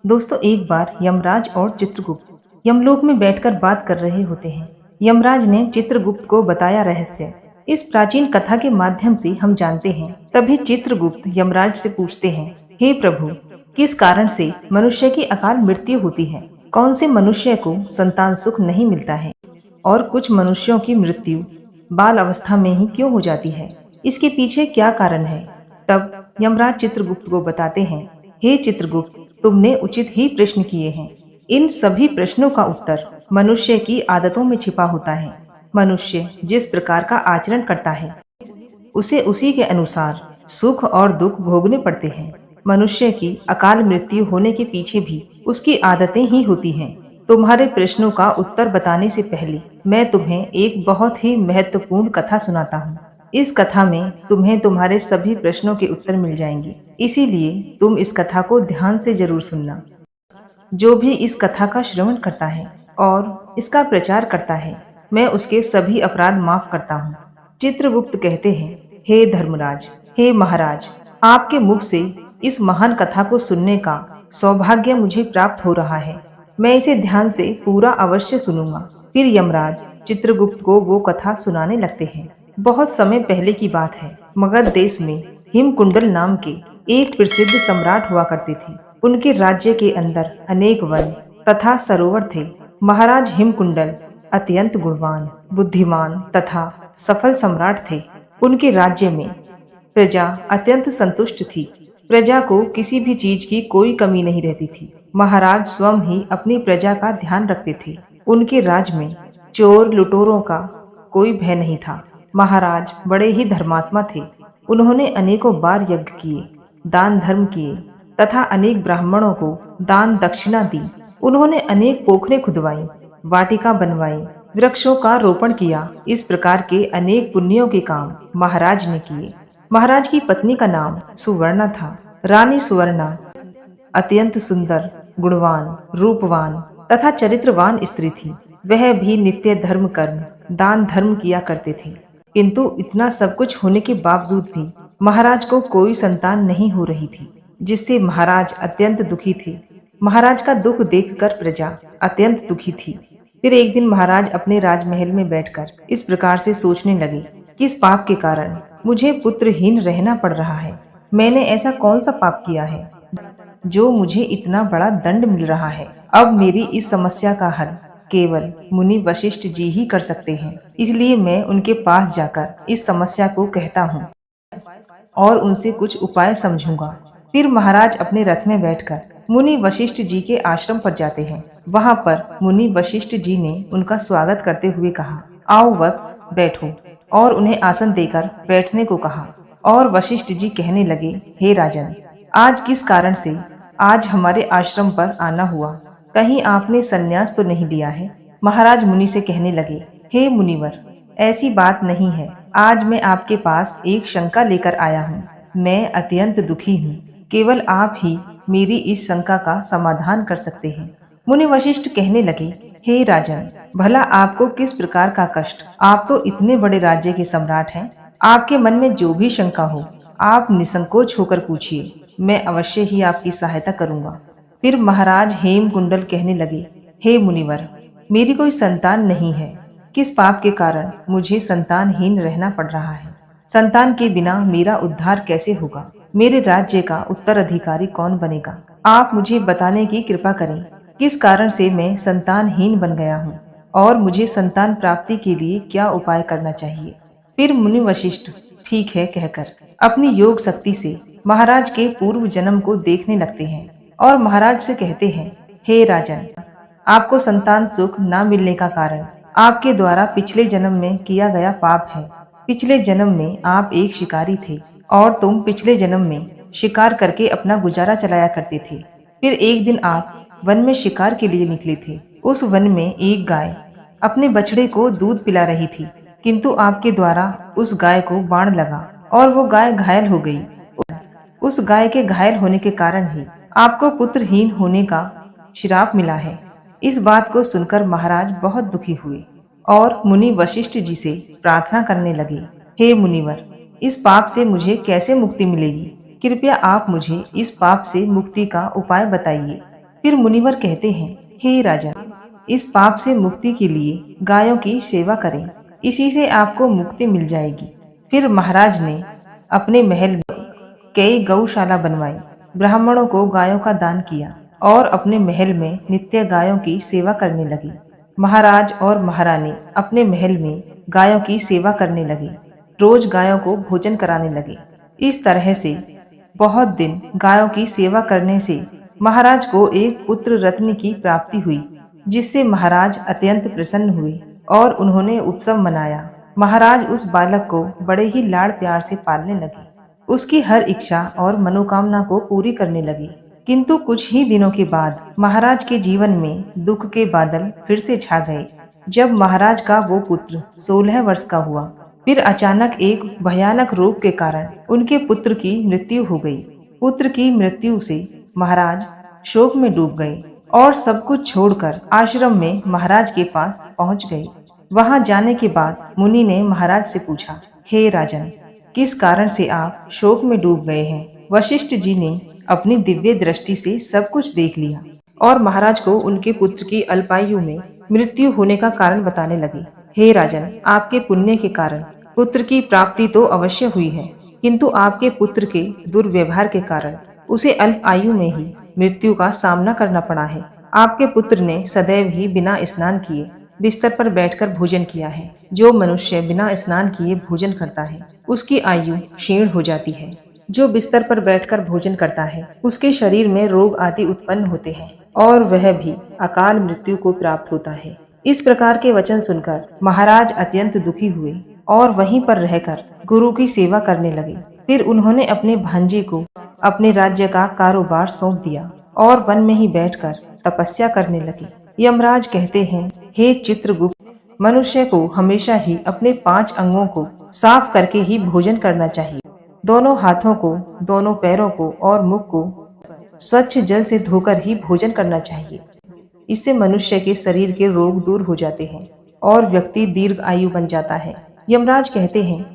दोस्तों, एक बार यमराज और चित्रगुप्त यमलोक में बैठकर बात कर रहे होते हैं। यमराज ने चित्रगुप्त को बताया रहस्य। इस प्राचीन कथा के माध्यम से हम जानते हैं। तभी चित्रगुप्त यमराज से पूछते हैं, हे प्रभु, किस कारण से मनुष्य की अकाल मृत्यु होती है? कौन से मनुष्य को संतान सुख नहीं मिलता है और कुछ मनुष्यों की मृत्यु बाल अवस्था में ही क्यों हो जाती है? इसके पीछे क्या कारण है? तब यमराज चित्रगुप्त को बताते हैं, हे चित्रगुप्त, तुमने उचित ही प्रश्न किए हैं। इन सभी प्रश्नों का उत्तर मनुष्य की आदतों में छिपा होता है। मनुष्य जिस प्रकार का आचरण करता है, उसे उसी के अनुसार सुख और दुख भोगने पड़ते हैं। मनुष्य की अकाल मृत्यु होने के पीछे भी उसकी आदतें ही होती हैं। तुम्हारे प्रश्नों का उत्तर बताने से पहले मैं तुम्हें एक बहुत ही महत्वपूर्ण कथा सुनाता हूँ। इस कथा में तुम्हें तुम्हारे सभी प्रश्नों के उत्तर मिल जाएंगे। इसीलिए तुम इस कथा को ध्यान से जरूर सुनना। जो भी इस कथा का श्रवण करता है और इसका प्रचार करता है, मैं उसके सभी अपराध माफ करता हूँ। चित्रगुप्त कहते हैं, हे धर्मराज, हे महाराज, आपके मुख से इस महान कथा को सुनने का सौभाग्य मुझे प्राप्त हो रहा है। मैं इसे ध्यान से पूरा अवश्य सुनूंगा। फिर यमराज चित्रगुप्त को वो कथा सुनाने लगते हैं। बहुत समय पहले की बात है। मगध देश में हिमकुंडल नाम के एक प्रसिद्ध सम्राट हुआ करते थे। उनके राज्य के अंदर अनेक वन तथा सरोवर थे। महाराज हिमकुंडल अत्यंत गुणवान, बुद्धिमान तथा सफल सम्राट थे। उनके राज्य में प्रजा अत्यंत संतुष्ट थी। प्रजा को किसी भी चीज की कोई कमी नहीं रहती थी। महाराज स्वयं ही अपनी प्रजा का ध्यान रखते थे। उनके राज में चोर लुटेरों का कोई भय नहीं था। महाराज बड़े ही धर्मात्मा थे। उन्होंने अनेकों बार यज्ञ किए, दान धर्म किए तथा अनेक ब्राह्मणों को दान दक्षिणा दी। उन्होंने अनेक पोखरें खुदवाई, वाटिका बनवाई, वृक्षों का रोपण किया। इस प्रकार के अनेक पुण्यों के काम महाराज ने किए। महाराज की पत्नी का नाम सुवर्णा था। रानी सुवर्णा अत्यंत सुंदर, गुणवान, रूपवान तथा चरित्रवान स्त्री थी। वह भी नित्य धर्म कर्म, दान धर्म किया करते थे। किंतु इतना सब कुछ होने के बावजूद भी महाराज को कोई संतान नहीं हो रही थी, जिससे महाराज अत्यंत दुखी थे। महाराज का दुख देखकर प्रजा अत्यंत दुखी थी। फिर एक दिन महाराज अपने राजमहल में बैठकर इस प्रकार से सोचने लगे, किस पाप के कारण मुझे पुत्रहीन रहना पड़ रहा है? मैंने ऐसा कौन सा पाप किया है जो मुझे इतना बड़ा दंड मिल रहा है? अब मेरी इस समस्या का हल केवल मुनि वशिष्ठ जी ही कर सकते हैं। इसलिए मैं उनके पास जाकर इस समस्या को कहता हूँ और उनसे कुछ उपाय समझूंगा। फिर महाराज अपने रथ में बैठकर मुनि वशिष्ठ जी के आश्रम पर जाते हैं। वहां पर मुनि वशिष्ठ जी ने उनका स्वागत करते हुए कहा, आओ वत्स, बैठो, और उन्हें आसन देकर बैठने को कहा। और वशिष्ठ जी कहने लगे, हे राजन, आज किस कारण से आज हमारे आश्रम पर आना हुआ? कहीं आपने संन्यास तो नहीं लिया है? महाराज मुनि से कहने लगे, हे मुनिवर, ऐसी बात नहीं है। आज मैं आपके पास एक शंका लेकर आया हूँ। मैं अत्यंत दुखी हूँ। केवल आप ही मेरी इस शंका का समाधान कर सकते हैं। मुनि वशिष्ठ कहने लगे, हे राजन, भला आपको किस प्रकार का कष्ट? आप तो इतने बड़े राज्य के सम्राट हैं। आपके मन में जो भी शंका हो, आप निसंकोच होकर पूछिए, मैं अवश्य ही आपकी सहायता करूंगा। फिर महाराज हेमकुंडल कहने लगे, हे मुनिवर, मेरी कोई संतान नहीं है। किस पाप के कारण मुझे संतानहीन रहना पड़ रहा है? संतान के बिना मेरा उद्धार कैसे होगा? मेरे राज्य का उत्तराधिकारी कौन बनेगा? आप मुझे बताने की कृपा करें, किस कारण से मैं संतानहीन बन गया हूँ और मुझे संतान प्राप्ति के लिए क्या उपाय करना चाहिए? फिर मुनि वशिष्ठ ठीक है कहकर अपनी योग शक्ति से महाराज के पूर्व जन्म को देखने लगते हैं और महाराज से कहते हैं, हे राजन, आपको संतान सुख न मिलने का कारण आपके द्वारा पिछले जन्म में किया गया पाप है। पिछले जन्म में आप एक शिकारी थे और तुम पिछले जन्म में शिकार करके अपना गुजारा चलाया करते थे। फिर एक दिन आप वन में शिकार के लिए निकले थे। उस वन में एक गाय अपने बछड़े को दूध पिला रही थी, किंतु आपके द्वारा उस गाय को बाण लगा और वो गाय घायल हो गई। उस गाय के घायल होने के कारण ही आपको पुत्रहीन होने का श्राप मिला है। इस बात को सुनकर महाराज बहुत दुखी हुए और मुनि वशिष्ठ जी से प्रार्थना करने लगे, हे मुनिवर, इस पाप से मुझे कैसे मुक्ति मिलेगी? कृपया आप मुझे इस पाप से मुक्ति का उपाय बताइए। फिर मुनिवर कहते हैं, हे राजन, इस पाप से मुक्ति के लिए गायों की सेवा करें, इसी से आपको मुक्ति मिल जाएगी। फिर महाराज ने अपने महल में कई गौशाला बनवाई, ब्राह्मणों को गायों का दान किया और अपने महल में नित्य गायों की सेवा करने लगे। महाराज और महारानी अपने महल में गायों की सेवा करने लगे, रोज गायों को भोजन कराने लगे। इस तरह से बहुत दिन गायों की सेवा करने से महाराज को एक पुत्र रत्न की प्राप्ति हुई, जिससे महाराज अत्यंत प्रसन्न हुए और उन्होंने उत्सव मनाया। महाराज उस बालक को बड़े ही लाड़ प्यार से पालने लगे, उसकी हर इच्छा और मनोकामना को पूरी करने लगे। किंतु कुछ ही दिनों के बाद महाराज के जीवन में दुख के बादल फिर से छा गए। जब महाराज का वो पुत्र 16 वर्ष का हुआ, फिर अचानक एक भयानक रोग के कारण उनके पुत्र की मृत्यु हो गई। पुत्र की मृत्यु से महाराज शोक में डूब गए और सब कुछ छोड़कर आश्रम में महाराज के पास पहुंच गए। वहां जाने के बाद मुनि ने महाराज से पूछा, हे राजन, किस कारण से आप शोक में डूब गए हैं? वशिष्ठ जी ने अपनी दिव्य दृष्टि से सब कुछ देख लिया और महाराज को उनके पुत्र की अल्पायु में मृत्यु होने का कारण बताने लगे। हे राजन, आपके पुण्य के कारण पुत्र की प्राप्ति तो अवश्य हुई है, किंतु आपके पुत्र के दुर्व्यवहार के कारण उसे अल्प आयु में ही मृत्यु का सामना करना पड़ा है। आपके पुत्र ने सदैव ही बिना स्नान किए बिस्तर पर बैठकर भोजन किया है। जो मनुष्य बिना स्नान किए भोजन करता है, उसकी आयु क्षीण हो जाती है। जो बिस्तर पर बैठकर भोजन करता है, उसके शरीर में रोग आदि उत्पन्न होते हैं और वह भी अकाल मृत्यु को प्राप्त होता है। इस प्रकार के वचन सुनकर महाराज अत्यंत दुखी हुए और वहीं पर रहकर गुरु की सेवा करने लगे। फिर उन्होंने अपने भांजे को अपने राज्य का कारोबार सौंप दिया और वन में ही बैठकर तपस्या करने लगे। यमराज कहते हैं, हे चित्रगुप्त, मनुष्य को हमेशा ही अपने 5 अंगों को साफ करके ही भोजन करना चाहिए। दोनों हाथों को, दोनों पैरों को और मुख को स्वच्छ जल से धोकर ही भोजन करना चाहिए। इससे मनुष्य के शरीर के रोग दूर हो जाते हैं और व्यक्ति दीर्घ आयु बन जाता है। यमराज कहते हैं,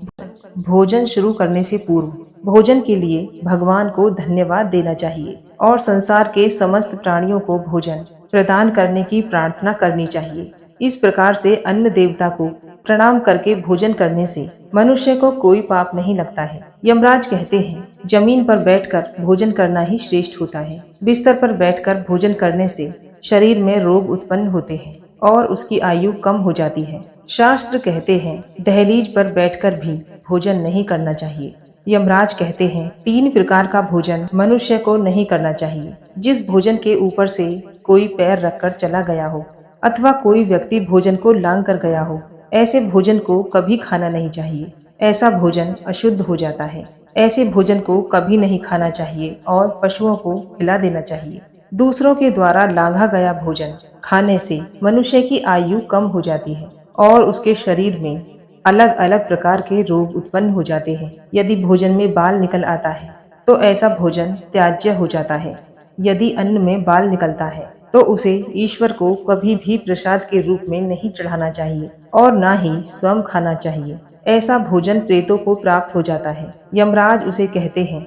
भोजन शुरू करने से पूर्व भोजन के लिए भगवान को धन्यवाद देना चाहिए और संसार के समस्त प्राणियों को भोजन प्रदान करने की प्रार्थना करनी चाहिए। इस प्रकार से अन्न देवता को प्रणाम करके भोजन करने से मनुष्य को कोई पाप नहीं लगता है। यमराज कहते हैं, जमीन पर बैठकर भोजन करना ही श्रेष्ठ होता है। बिस्तर पर बैठकर भोजन करने से शरीर में रोग उत्पन्न होते हैं और उसकी आयु कम हो जाती है। शास्त्र कहते हैं, दहलीज पर बैठकर भी भोजन नहीं करना चाहिए। यमराज कहते हैं, 3 प्रकार का भोजन मनुष्य को नहीं करना चाहिए। जिस भोजन के ऊपर से कोई पैर रखकर चला गया हो अथवा कोई व्यक्ति भोजन को लांग कर गया हो, ऐसे भोजन को कभी खाना नहीं चाहिए। ऐसा भोजन अशुद्ध हो जाता है। ऐसे भोजन को कभी नहीं खाना चाहिए और पशुओं को खिला देना चाहिए। दूसरों के द्वारा लांघा गया भोजन खाने से मनुष्य की आयु कम हो जाती है और उसके शरीर में अलग अलग प्रकार के रोग उत्पन्न हो जाते हैं। यदि भोजन में बाल निकल आता है तो ऐसा भोजन त्याज्य हो जाता है। यदि अन्न में बाल निकलता है तो उसे ईश्वर को कभी भी प्रसाद के रूप में नहीं चढ़ाना चाहिए और न ही स्वयं खाना चाहिए। ऐसा भोजन प्रेतों को प्राप्त हो जाता है। यमराज उसे कहते हैं,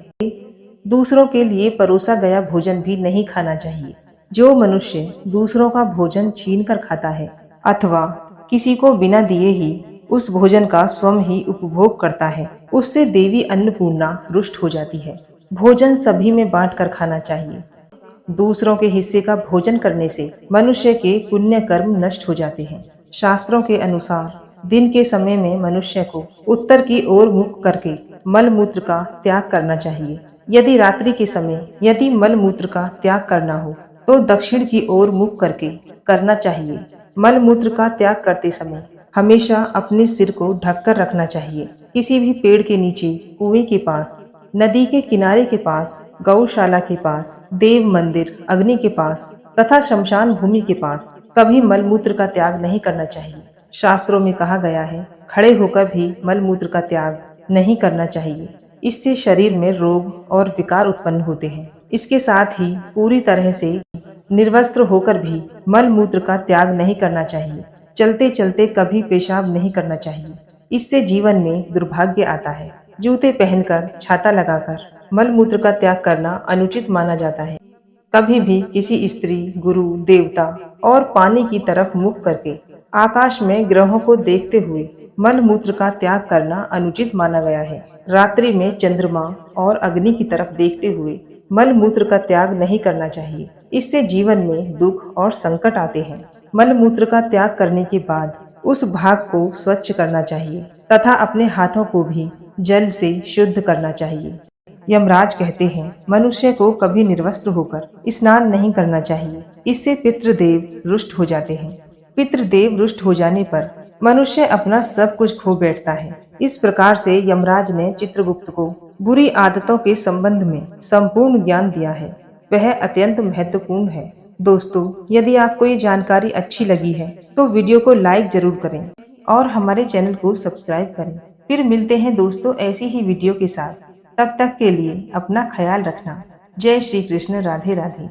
दूसरों के लिए परोसा गया भोजन भी नहीं खाना चाहिए। जो मनुष्य दूसरों का भोजन छीन कर खाता है अथवा किसी को बिना दिए ही उस भोजन का स्वयं ही उपभोग करता है, उससे देवी अन्नपूर्णा रुष्ट हो जाती है। भोजन सभी में बांटकर खाना चाहिए। दूसरों के हिस्से का भोजन करने से मनुष्य के पुण्य कर्म नष्ट हो जाते हैं। शास्त्रों के अनुसार दिन के समय में मनुष्य को उत्तर की ओर मुख करके मल मूत्र का त्याग करना चाहिए। यदि रात्रि के समय यदि मल मूत्र का त्याग करना हो तो दक्षिण की ओर मुख करके करना चाहिए। मल मूत्र का त्याग करते समय हमेशा अपने सिर को ढककर रखना चाहिए। किसी भी पेड़ के नीचे, कुएं के पास, नदी के किनारे के पास, गौशाला के पास, देव मंदिर, अग्नि के पास तथा शमशान भूमि के पास कभी मलमूत्र का त्याग नहीं करना चाहिए। शास्त्रों में कहा गया है, खड़े होकर भी मलमूत्र का त्याग नहीं करना चाहिए। इससे शरीर में रोग और विकार उत्पन्न होते हैं। इसके साथ ही पूरी तरह से निर्वस्त्र होकर भी मल मूत्र का त्याग नहीं करना चाहिए। चलते चलते कभी पेशाब नहीं करना चाहिए। इससे जीवन में दुर्भाग्य आता है। जूते पहनकर, छाता लगाकर मलमूत्र का त्याग करना अनुचित माना जाता है। कभी भी किसी स्त्री, गुरु, देवता और पानी की तरफ मुख करके आकाश में ग्रहों को देखते हुए मलमूत्र का त्याग करना अनुचित माना गया है। रात्रि में चंद्रमा और अग्नि की तरफ देखते हुए मलमूत्र का त्याग नहीं करना चाहिए। इससे जीवन में दुख और संकट आते हैं। मलमूत्र का त्याग करने के बाद उस भाग को स्वच्छ करना चाहिए तथा अपने हाथों को भी जल से शुद्ध करना चाहिए। यमराज कहते हैं, मनुष्य को कभी निर्वस्त्र होकर स्नान नहीं करना चाहिए। इससे पितृदेव रुष्ट हो जाते हैं। पितृदेव रुष्ट हो जाने पर मनुष्य अपना सब कुछ खो बैठता है। इस प्रकार से यमराज ने चित्रगुप्त को बुरी आदतों के संबंध में संपूर्ण ज्ञान दिया है। वह अत्यंत महत्वपूर्ण है। दोस्तों, यदि आपको ये जानकारी अच्छी लगी है तो वीडियो को लाइक जरूर करें और हमारे चैनल को सब्सक्राइब करें। फिर मिलते हैं दोस्तों ऐसी ही वीडियो के साथ। तब तक के लिए अपना ख्याल रखना। जय श्री कृष्ण। राधे राधे।